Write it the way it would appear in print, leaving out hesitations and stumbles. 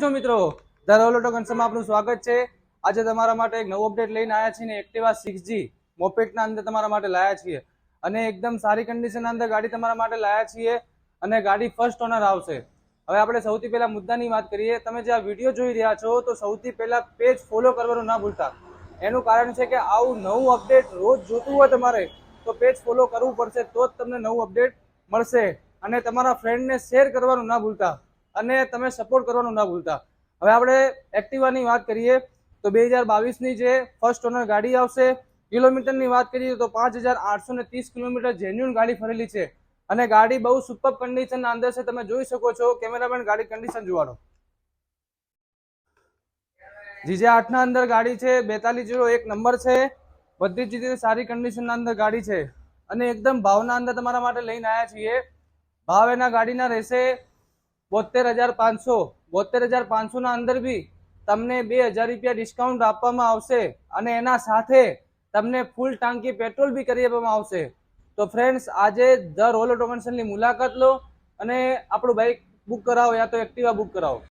છો મિત્રો, the role auto કન્સર્નમાં આપનું સ્વાગત છે। આજે તમારા માટે એક નવું અપડેટ લઈને આવ્યા છીએ ને એક્ટિવા 6G મોપેડના અંદર તમારા માટે લાયા છીએ અને એકદમ સારી કન્ડિશનના અંદર ગાડી તમારા માટે લાયા છીએ અને ગાડી ફર્સ્ટ ઓનર આવશે। હવે આપણે સૌથી પહેલા મુદ્દાની વાત કરીએ। તમે જે આ વિડીયો જોઈ રહ્યા છો તો સૌથી પહેલા પેજ ફોલો કરવાનું ના ભૂલતા। એનું કારણ છે કે આવું નવું અપડેટ રોજ જોતું હોય તમારે તો પેજ ફોલો કરવું પડશે, તો જ તમને નવું અપડેટ મળશે અને તમારા ફ્રેન્ડને શેર કરવાનું ના ભૂલતા અને તમે સપોર્ટ કરવાનું ના ભૂલતા। હવે આપણે એક્ટિવાની વાત કરીએ તો 2022ની જે ફર્સ્ટ ઓનર ગાડી આવશે। કિલોમીટરની વાત કરીએ તો 5830 કિલોમીટર જેન્યુઅન ગાડી ફરેલી છે અને ગાડી બહુ સુપર કન્ડિશનના અંદર છે। તમે જોઈ શકો છો, કેમેરામેન ગાડી કન્ડિશન જોવાનો। GJ8 ના અંદર ગાડી છે, 4201 નંબર છે, બધી જ રીતે સારી કન્ડિશનના અંદર ગાડી છે અને એકદમ ભાવના અંદર તમારા માટે લઈને આવ્યા છીએ। ભાવ એના ગાડીના રહેશે 72,500। 72,500 ના અંદર બી તમને 2,000 રૂપિયા ડિસ્કાઉન્ટ આપવામાં આવશે અને એના સાથે તમને ફૂલ ટાંકી પેટ્રોલ બી કરી આપવામાં આવશે। તો ફ્રેન્ડ્સ, આજે ધ રોલ ઓટો કન્સર્નની મુલાકાત લો અને આપણું બાઇક બુક કરાવો યા તો એક્ટિવા બુક કરાવો।